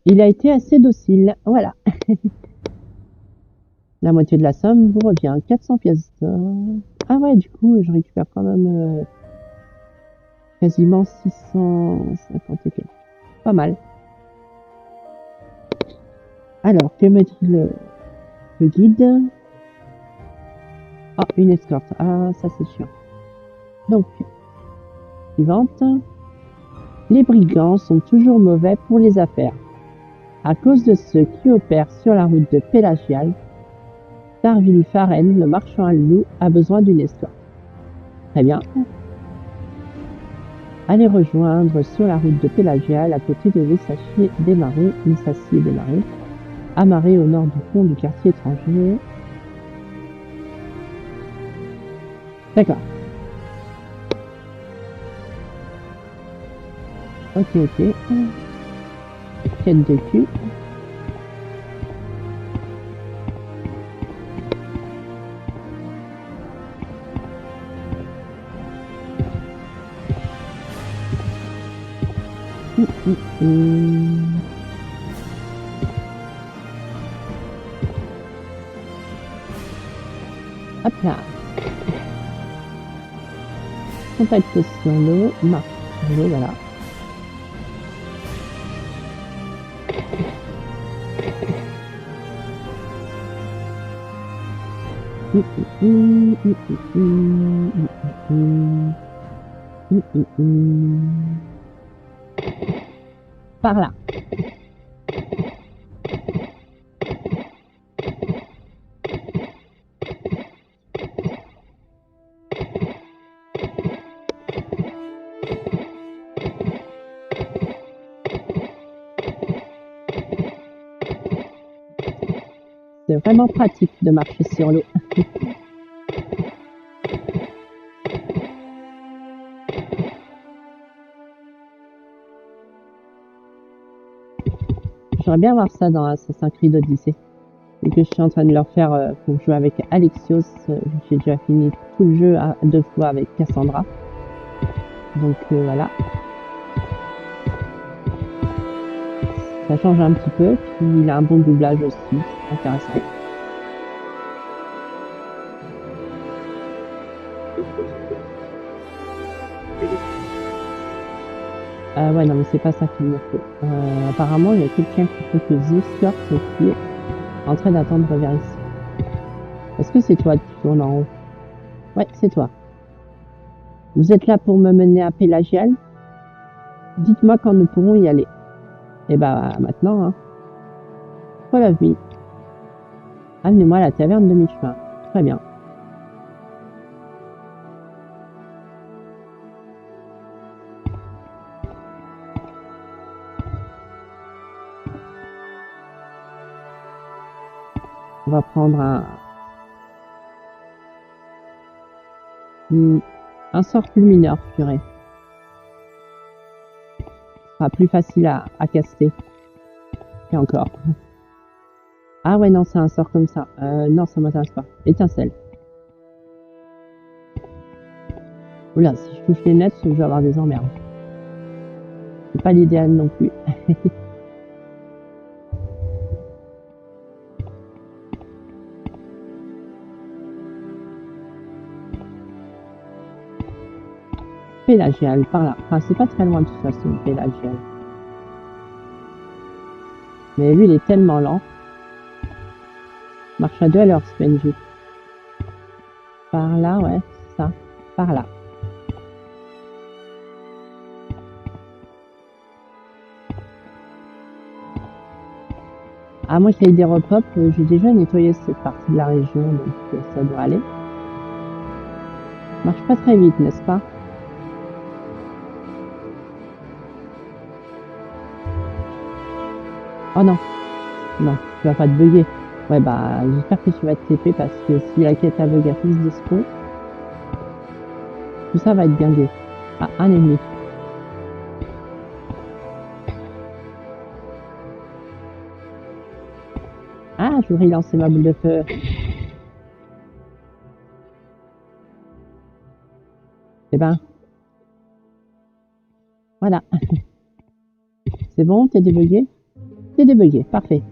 Il a été assez docile. Voilà. La moitié de la somme vous revient. 400 pièces d'or. Ah ouais, du coup, je récupère quand même quasiment 650 et quelques. Pas mal. Alors, que me dit le guide? Ah, une escorte. Ah, ça c'est chiant. Donc, suivante. Les brigands sont toujours mauvais pour les affaires. À cause de ceux qui opèrent sur la route de Pélagial, Darville Faren, le marchand à loup, a besoin d'une escorte. Très bien. Allez rejoindre sur la route de Pélagial, à côté de Lissacy des Marins, amarré au nord du pont du quartier étranger. D'accord. Ok. Quête de cul. Hop là. Contact sur l'eau, marche sur l'eau, voilà. Par là. C'est vraiment pratique de marcher sur l'eau. J'aimerais bien voir ça dans Assassin's Creed Odyssey. Et que je suis en train de leur faire pour jouer avec Alexios. J'ai déjà fini tout le jeu 2 fois avec Cassandra. Donc voilà. Ça change un petit peu. Puis il a un bon doublage aussi. C'est intéressant. Ouais, non, mais c'est pas ça qu'il me faut. Apparemment, il y a quelqu'un qui faut que j'escorte qui est en train d'attendre vers ici. Est-ce que c'est toi qui tourne en haut? Ouais, c'est toi. Vous êtes là pour me mener à Pélagial? Dites-moi quand nous pourrons y aller. Eh ben, maintenant, hein. Follow me. Amenez-moi à la taverne de mi-chemin. Très bien. On va prendre un sort plus mineur, purée. Ce sera plus facile à caster. Et encore. Ah ouais, non, c'est un sort comme ça. Non, ça m'intéresse pas. Étincelle. Oula, si je touche les nets, je vais avoir des emmerdes. C'est pas l'idéal non plus. Pélagial, par là. Enfin, c'est pas très loin de toute façon, Pélagial. Mais lui, il est tellement lent. Marche à 2 à l'heure, ce PNJ. Par là, ouais, c'est ça. Par là. À moins qu'il y ait des repop, j'ai déjà nettoyé cette partie de la région, donc ça doit aller. Marche pas très vite, n'est-ce pas? Oh non, non, tu vas pas te bugger. Ouais, bah, j'espère que tu vas te TP parce que si la quête à bug a plus dispo, tout ça va être bien gai. Ah, un ennemi. Ah, je voudrais lancer ma boule de feu. Eh ben, voilà. C'est bon, t'es débugué? C'est débugué, parfait.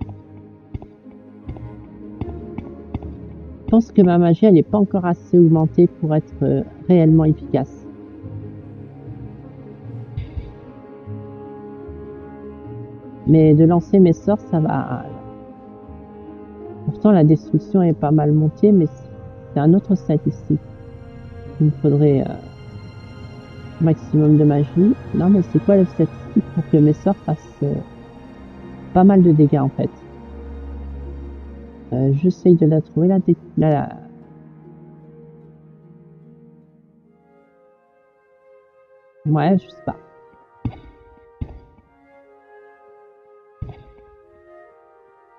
Je pense que ma magie, elle n'est pas encore assez augmentée pour être réellement efficace. Mais de lancer mes sorts, ça va. Pourtant, la destruction est pas mal montée, mais c'est un autre statistique. Il me faudrait maximum de magie. Non, mais c'est quoi le statistique pour que mes sorts fassent pas mal de dégâts en fait? J'essaye de la trouver Ouais, je sais pas.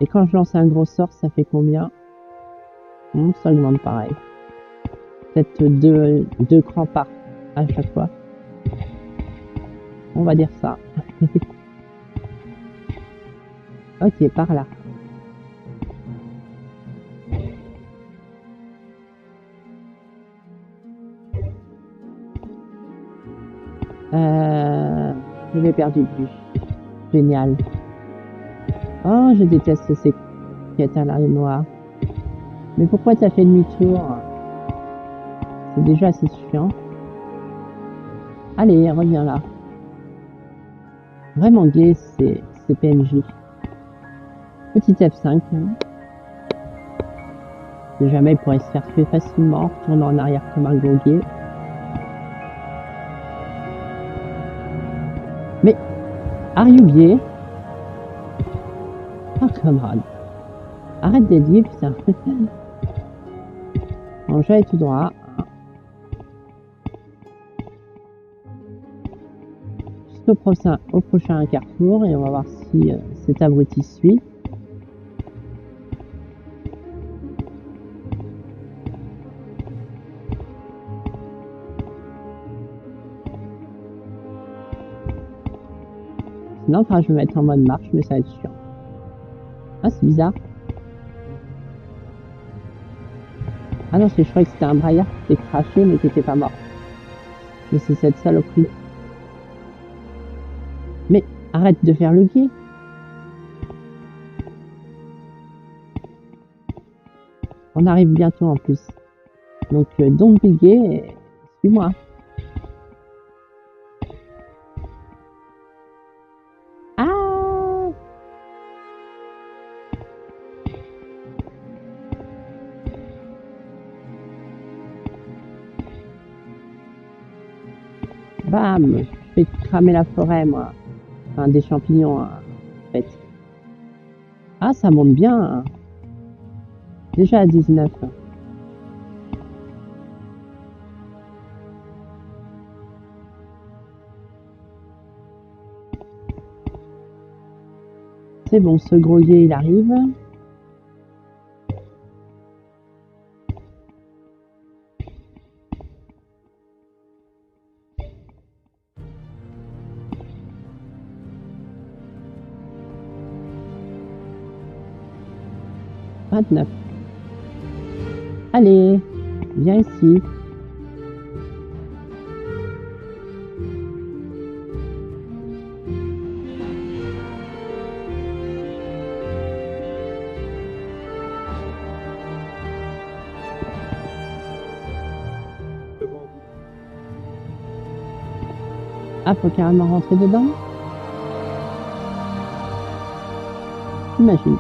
Et quand je lance un gros sort, ça fait combien? Ça augmente pareil. Peut-être deux crans par à chaque fois. On va dire ça. Ok, par là. Je l'ai perdu de vue. Génial. Oh, je déteste ces quêtes à l'arrière noir. Mais pourquoi t'as fait demi-tour? C'est déjà assez chiant. Allez, reviens là. Vraiment gay ces PNJ. Petit F5. Si jamais il pourrait se faire tuer facilement en retournant en arrière comme un gros gay. Mais, are you gay? Oh, camarade. Arrête d'être gay, putain. Bon, j'allais tout droit. Jusqu'au prochain carrefour et on va voir si cet abruti suit. Sinon, enfin, je vais mettre en mode marche, mais ça va être chiant. Ah, c'est bizarre. Ah non, je croyais que c'était un braillard qui était craché, mais qui était pas mort. Mais c'est cette saloperie. Mais arrête de faire le gay. On arrive bientôt en plus. Donc, don't be gay et suis-moi. Ah! Bam! Je vais cramer la forêt, moi. Enfin, des champignons, en fait. Ah, ça monte bien. Déjà à 19. C'est bon, ce gros gay, il arrive. Allez, viens ici. Ah, faut carrément rentrer dedans? Imagine.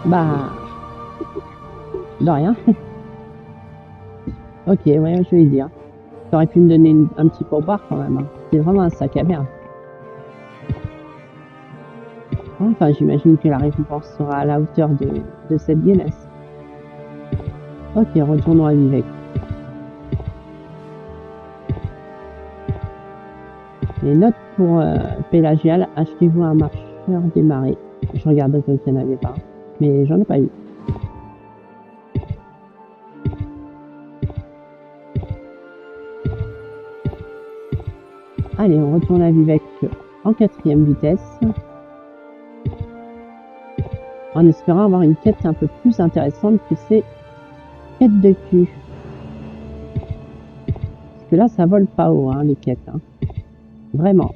Bah, de rien. Ok, ouais, je vais dire. T'aurais pu me donner un petit pourboire quand même. Hein. C'est vraiment un sac à merde. Enfin, j'imagine que la récompense sera à la hauteur de cette Guinness. Ok, retournons à Vivec. Les notes pour Pélagial, achetez-vous un marcheur des marais. Je regarde qu'il n'y en avait pas, mais j'en ai pas eu. Allez, on retourne à Vivec en 4e vitesse. En espérant avoir une quête un peu plus intéressante que ces quêtes de cul. que là, ça vole pas haut, hein, les quêtes. Hein. Vraiment.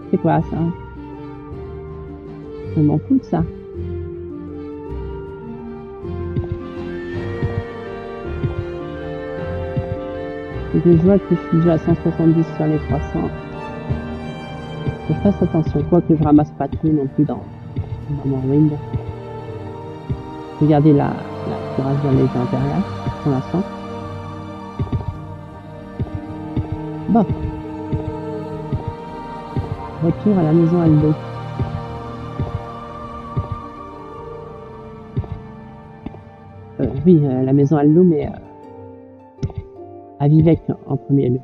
C'est quoi ça? Je m'en fous de ça. Et que je vois que je suis déjà à 170 sur les 300. Que je fasse attention, quoi que je ramasse pas tout non plus dans mon wind. Regardez la tirage dans les impériales pour l'instant. Bon. Retour à la maison Aldo. Oui, la maison Aldo, mais à Vivec en premier lieu.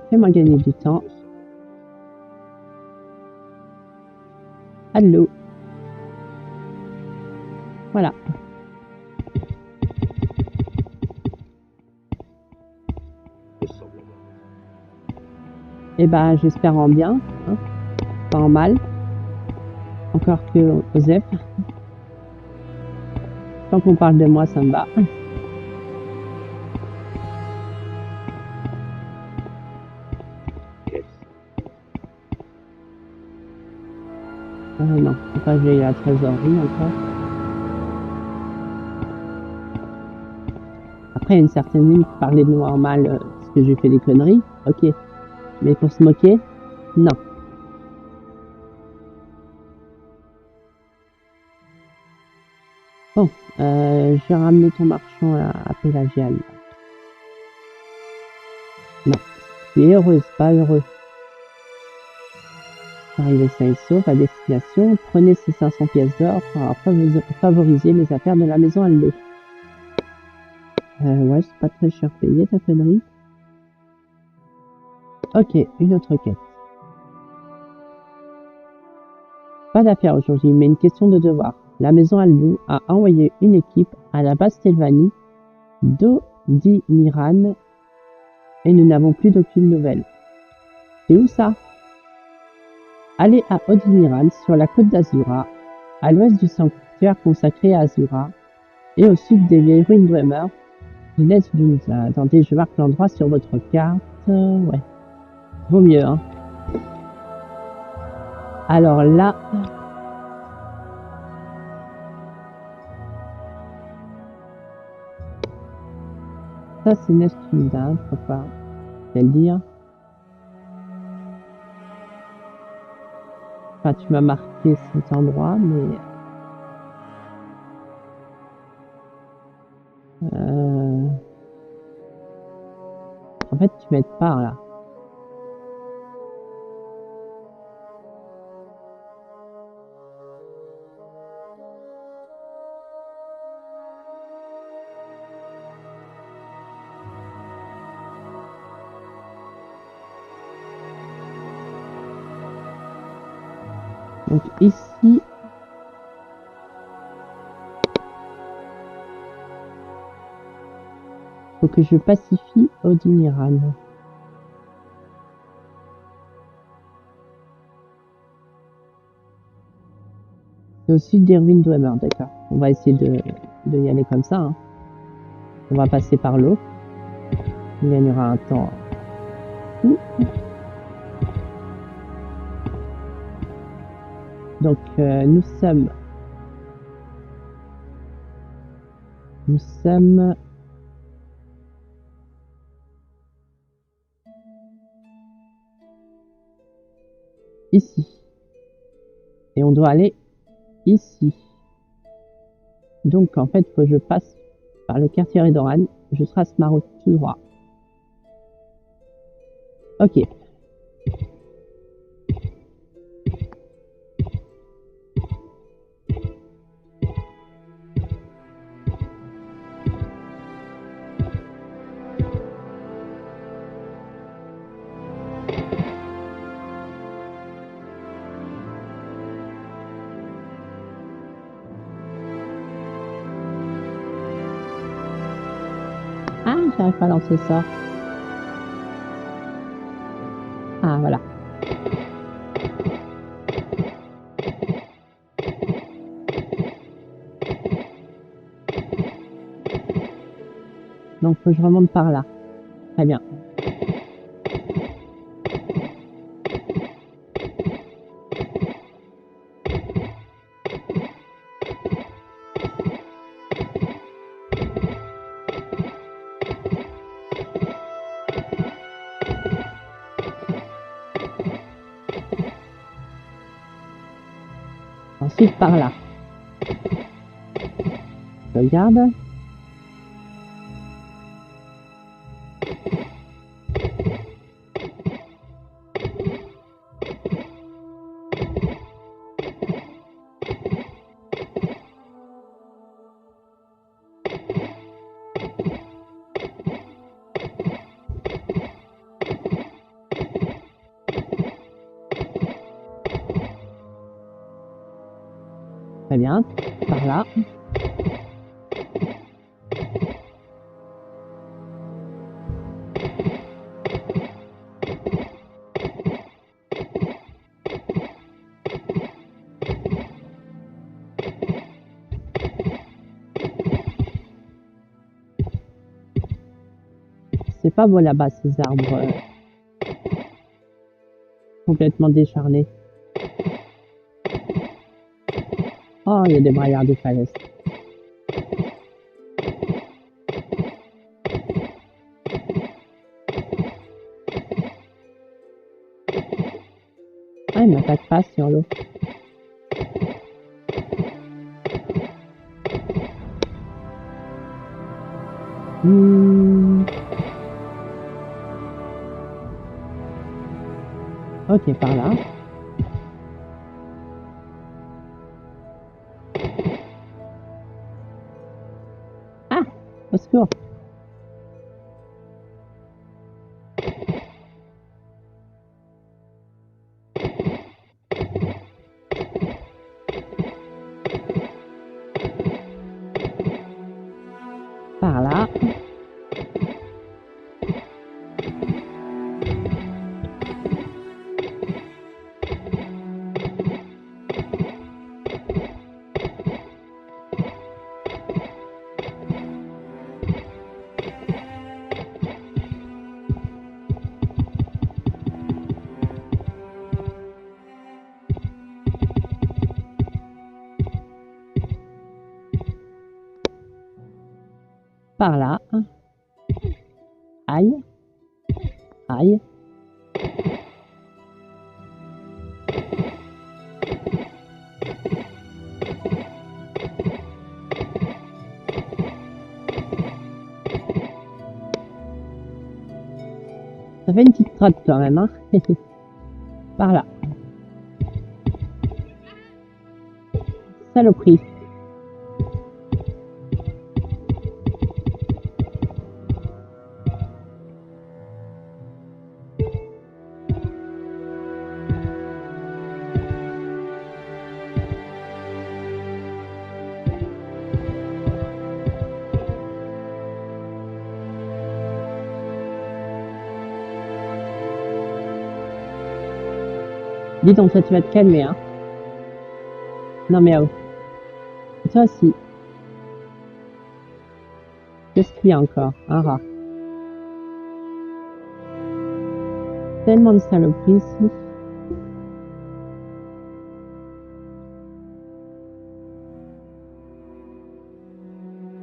Fais-moi gagner du temps. Allô. Voilà. Eh ben, j'espère en bien, hein, pas en mal. Encore que Osef. Tant qu'on parle de moi, ça me va. Non, faut pas que j'ai la trésorerie encore. Après, à une certaine limite, parler de moi en mal, parce que j'ai fait des conneries, ok. Mais pour se moquer, non. Bon, je vais ramener ton marchand à Pélagial. Non, je suis heureuse, pas heureux. Arrivé sain et sauf à destination, prenez ces 500 pièces d'or pour favoriser les affaires de la maison Aldo. Ouais, c'est pas très cher payé ta connerie. Ok, une autre quête. Pas d'affaire aujourd'hui, mais une question de devoir. La maison Aldo a envoyé une équipe à la base Telvani d'Odiniran et nous n'avons plus d'aucune nouvelle. C'est où ça? Allez à Odiniran, sur la côte d'Azura, à l'ouest du sanctuaire consacré à Azura, et au sud des vieilles ruines Dwemer. Je laisse vous attendez, je marque l'endroit sur votre carte. Ouais, vaut mieux, hein. Alors là, ça c'est Nestunda, je crois pas. C'est le dire. Enfin, tu m'as marqué cet endroit, mais en fait, tu m'aides pas là. Donc ici, faut que je pacifie Odiniran. C'est au sud des ruines Dwemer, d'accord. On va essayer de y aller comme ça. Hein. On va passer par l'eau. On gagnera un temps. Donc nous sommes ici. Et on doit aller ici. Donc en fait, faut que je passe par le quartier Redoran. Je trace ma route tout droit. Ok. j'arrive pas à lancer ça? Ah, voilà. Donc, faut que je remonte par là. Très bien. Ensuite, par là. Je regarde. Très bien. Par là. C'est pas beau là-bas, ces arbres complètement décharnés. Oh, il y a des braillards de falaises. Ah, il m'attaque pas sur l'eau. Ok, par là. Ah, au secours. Par là. Par là. Aïe. Aïe. Ça fait une petite trotte quand même, hein. Par là. Saloperie. Dis donc, toi, tu vas te calmer, hein. Non, mais oh. Toi aussi. Qu'est-ce qu'il y a encore? Un rat. Tellement de saloperies ici.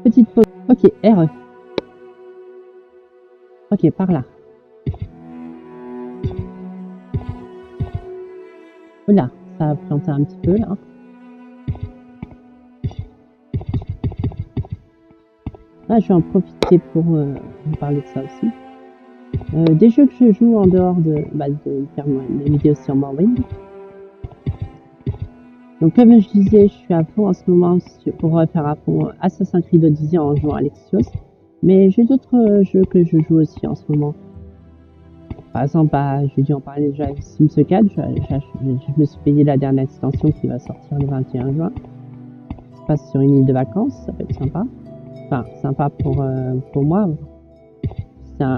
Petite pause. Ok, RE. Ok, par là. Oula, ça a planté un petit peu là. Là, je vais en profiter pour vous parler de ça aussi. Des jeux que je joue en dehors de faire mes vidéos sur Morrowind. Donc comme je disais, je suis à fond en ce moment pour faire à fond Assassin's Creed Odyssey en jouant à Alexios. Mais j'ai d'autres jeux que je joue aussi en ce moment. Par exemple, j'ai dû en parler déjà avec Sims 4. Je me suis payé la dernière extension qui va sortir le 21 juin. Ça se passe sur une île de vacances, ça peut être sympa. Enfin, sympa pour moi.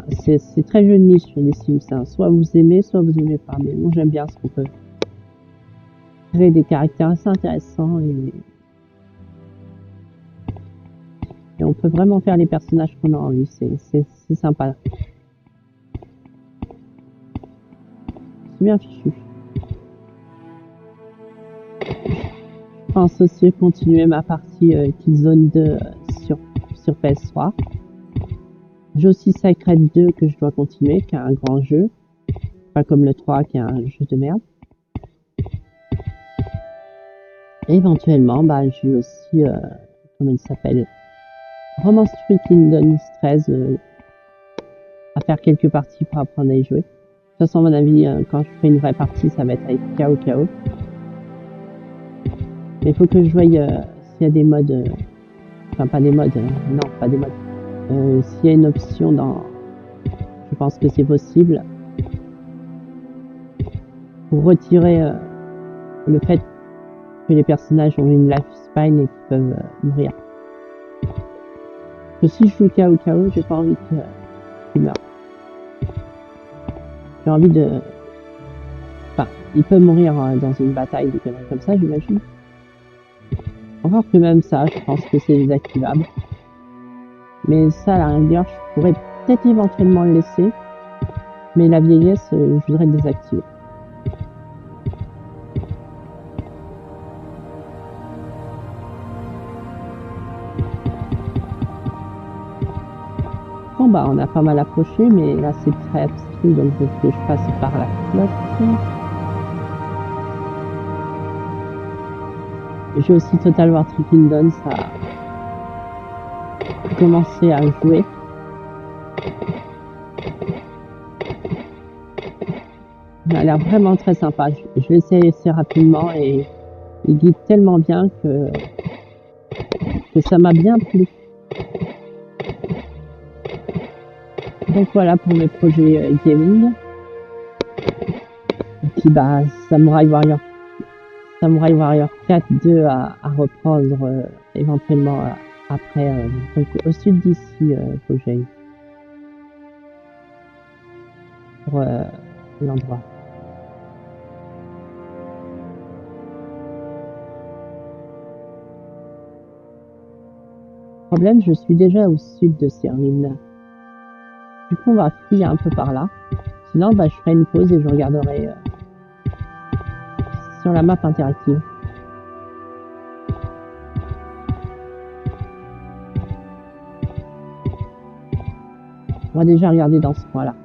c'est très jeu de niche sur les Sims. Hein. Soit vous aimez, soit vous aimez pas. Mais moi, j'aime bien ce qu'on peut créer des caractères assez intéressants et on peut vraiment faire les personnages qu'on a envie. C'est sympa. C'est bien fichu. Je pense aussi continuer ma partie Killzone 2 sur PS3. J'ai aussi Sacred 2 que je dois continuer, qui est un grand jeu. Pas comme le 3 qui est un jeu de merde. Et éventuellement, bah, j'ai aussi, comment il s'appelle, Romance Street Kingdoms 13 à faire quelques parties pour apprendre à y jouer. De toute façon, à mon avis, quand je ferai une vraie partie, ça va être avec KO. Mais il faut que je voie s'il y a des modes, enfin pas des modes, non, pas des modes. S'il y a une option dans, je pense que c'est possible, pour retirer le fait que les personnages ont une lifespan et qu'ils peuvent mourir. Que si je joue KO, j'ai pas envie qu'il meure. J'ai envie de... Enfin, il peut mourir dans une bataille, des conneries comme ça, j'imagine. Encore que même ça, je pense que c'est désactivable. Mais ça, à la rigueur, je pourrais peut-être éventuellement le laisser. Mais la vieillesse, je voudrais le désactiver. Bon bah, on a pas mal approché, mais là c'est très abstrait, donc il faut que je passe par la cloche. J'ai aussi Total War Three Kingdoms à commencer à jouer. Il a l'air vraiment très sympa. Je l'ai essayé assez rapidement et il guide tellement bien que ça m'a bien plu. Donc voilà pour mes projets gaming. Et puis bah Samurai Warrior 4 2 à reprendre éventuellement après. Donc au sud d'ici, faut que j'aille pour l'endroit. Problème, je suis déjà au sud de ces ruines. Du coup, on va fouiller un peu par là. Sinon, bah, je ferai une pause et je regarderai sur la map interactive. On va déjà regarder dans ce coin-là.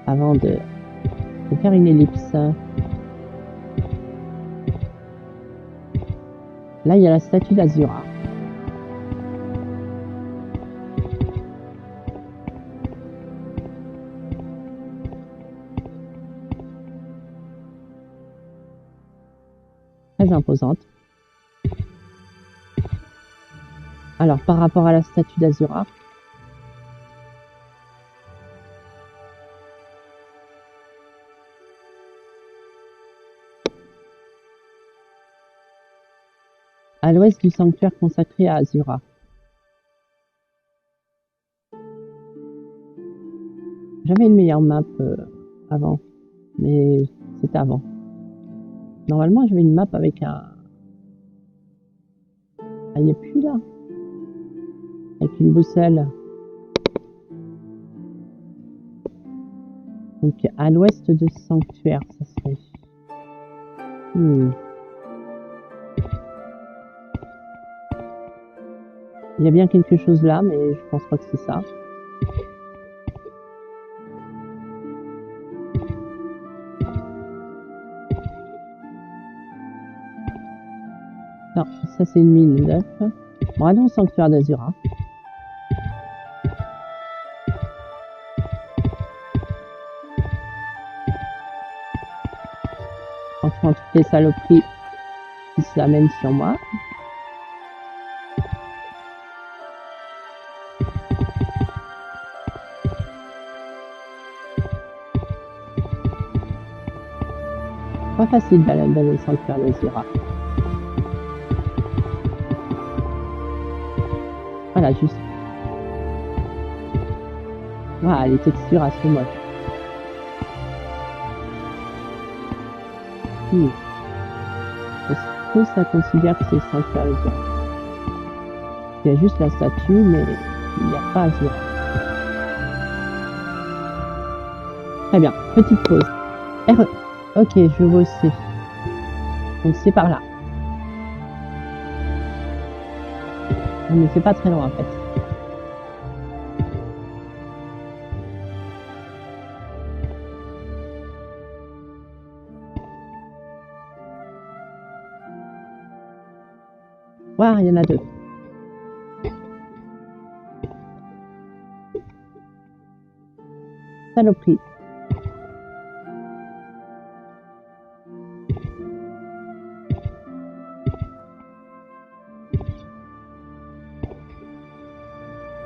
Avant de faire une ellipse. Là, il y a la statue d'Azura. Très imposante. Alors, par rapport à la statue d'Azura, à l'ouest du sanctuaire consacré à Azura. J'avais une meilleure map avant, mais c'était avant. Normalement, j'avais une map avec un... Ah, il n'y a plus là. Avec une boussole. Donc, à l'ouest de ce sanctuaire, ça serait... Il y a bien quelque chose là, mais je pense pas que c'est ça. Non, ça c'est une mine d'œuf. Bon, allons au sanctuaire d'Azura. En faisant toutes les saloperies qui s'amènent sur moi. Pas facile d'aller au sanctuaire d'Azura. Voilà, juste. Voilà, les textures assez moches. Est-ce que ça considère que c'est sanctuarisé? Il y a juste la statue, mais il n'y a pas à jouer. Très bien, petite pause. RE. Ok, je vois aussi. Donc c'est par là. Mais c'est pas très loin en fait. Voilà, il y en a deux. Saloperie.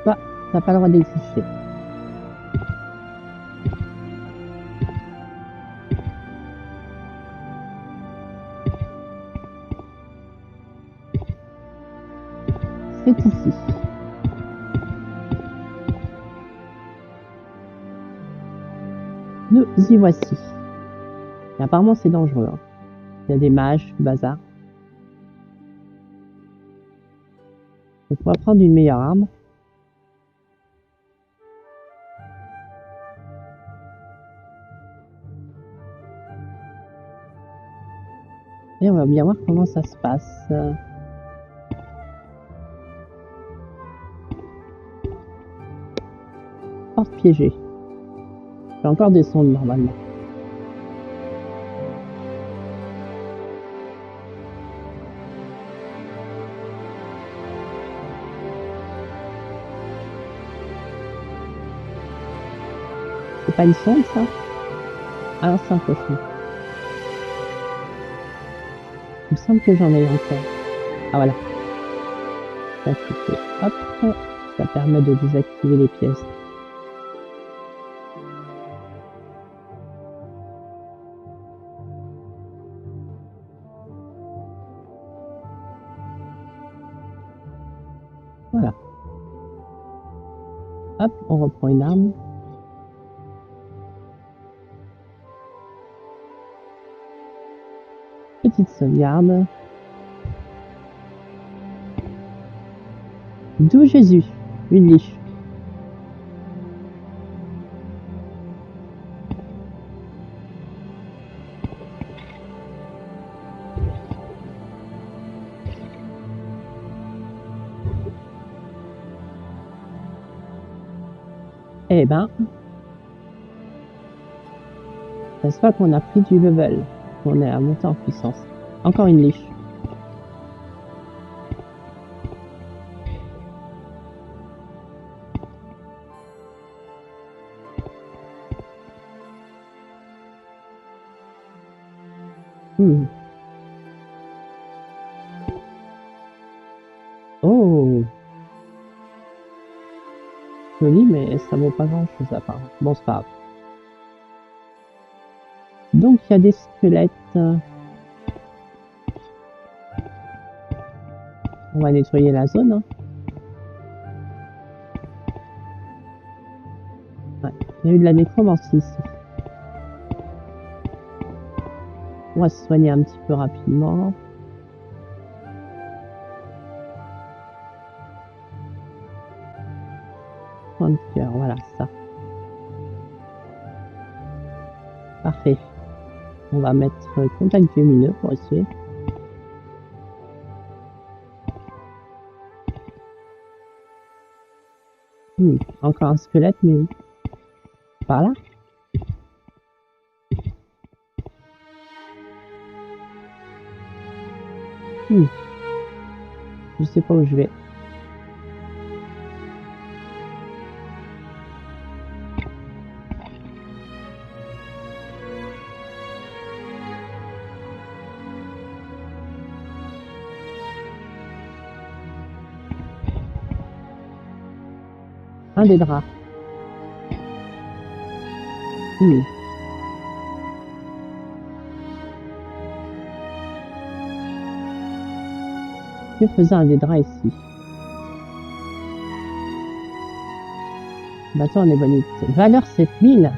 Toi, t'as pas le droit d'exister. C'est ici. Nous y voici. Et apparemment c'est dangereux. Hein. Il y a des mages, du bazar. Donc on va prendre une meilleure arme. Et on va bien voir comment ça se passe. Porte piégée. Je vais encore descendre normalement. C'est pas une sonde ça? Ah, c'est un cochon. Il me semble que j'en ai encore. Ah voilà. Ça, hop, ça permet de désactiver les pièces. Voilà. Hop, on reprend une arme. Petite sauvegarde. D'où Jésus? Une liche. Eh ben, ça se voit qu'on a pris du level. On est à monter en puissance. Encore une liche. Oh, joli, mais ça vaut pas grand chose à part. Bon, c'est pas grave. Donc, il y a des squelettes. On va nettoyer la zone. Hein. Ouais. Il y a eu de la nécromancie ici. On va se soigner un petit peu rapidement. Point de cœur, voilà ça. Parfait. On va mettre contact lumineux pour essayer. Encore un squelette, mais où? Par là? Je sais pas où je vais. Un des draps. Que faisait un des draps ici? Bateau en ébonite. Valeur 7000.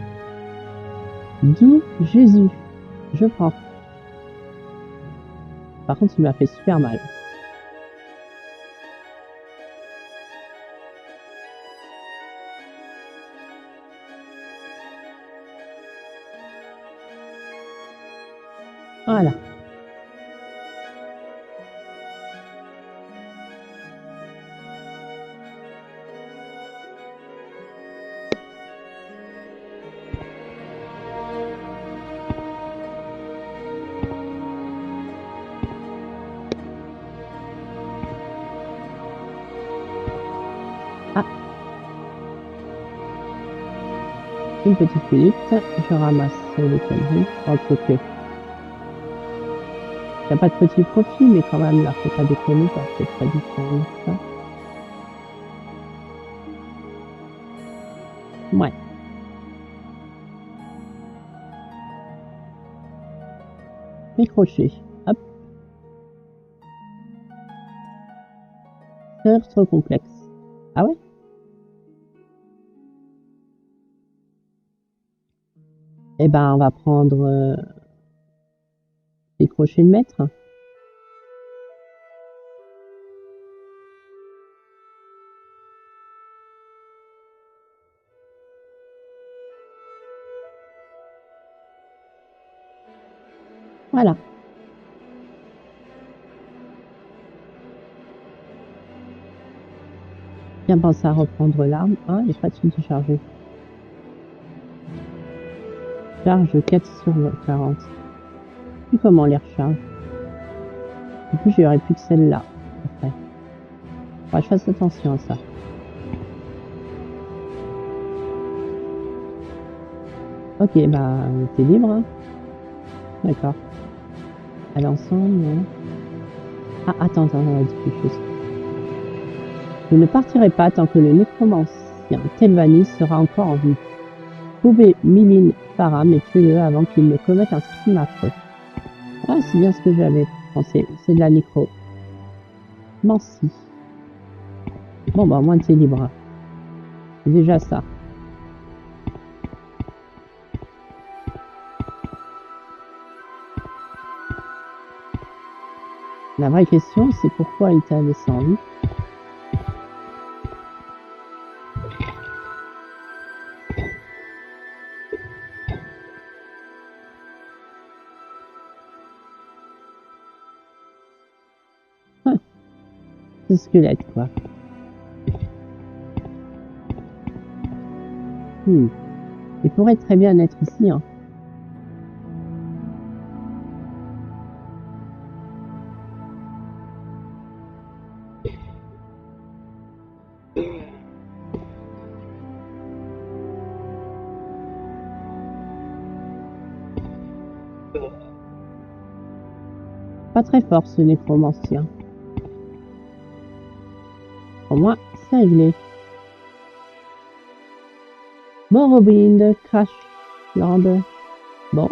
D'où Jésus. Je prends. Par contre, il m'a fait super mal. Voilà. Ah. Une petite minute. Je ramasse les conneries. Oh, que. Il n'y a pas de petit profit, mais quand même, là, faut pas déconner, ça fait pas du temps, ça. Ouais. Les crochets. Hop. C'est trop complexe. Ah ouais? Eh ben, on va prendre les crochets de maître. Voilà. Bien penser à reprendre l'arme. Hein, il n'y a pas de suite de charger. Charge 4 sur 40. Et comment on les recharge? Du coup, j'aurais plus que celle-là. Après. Faudra que je fasse attention à ça. Ok, bah, t'es libre. Hein. D'accord. À l'ensemble. Ouais. Ah, attends, on a dit quelque chose. Je ne partirai pas tant que le nécromancien Telvanni sera encore en vie. Trouvez Milin Faram et tuez-le avant qu'il ne commette un crime affreux. Ah, c'est bien ce que j'avais pensé. C'est de la nécro. Mancy. Bon, bah, au moins, t'es libre. C'est déjà ça. La vraie question, c'est pourquoi il t'a laissé en vie. Ce squelette, quoi. Il pourrait très bien être ici, hein. Pas très fort, ce nécromancien. Au moins, c'est réglé. Morrowind, Crashland. Bon,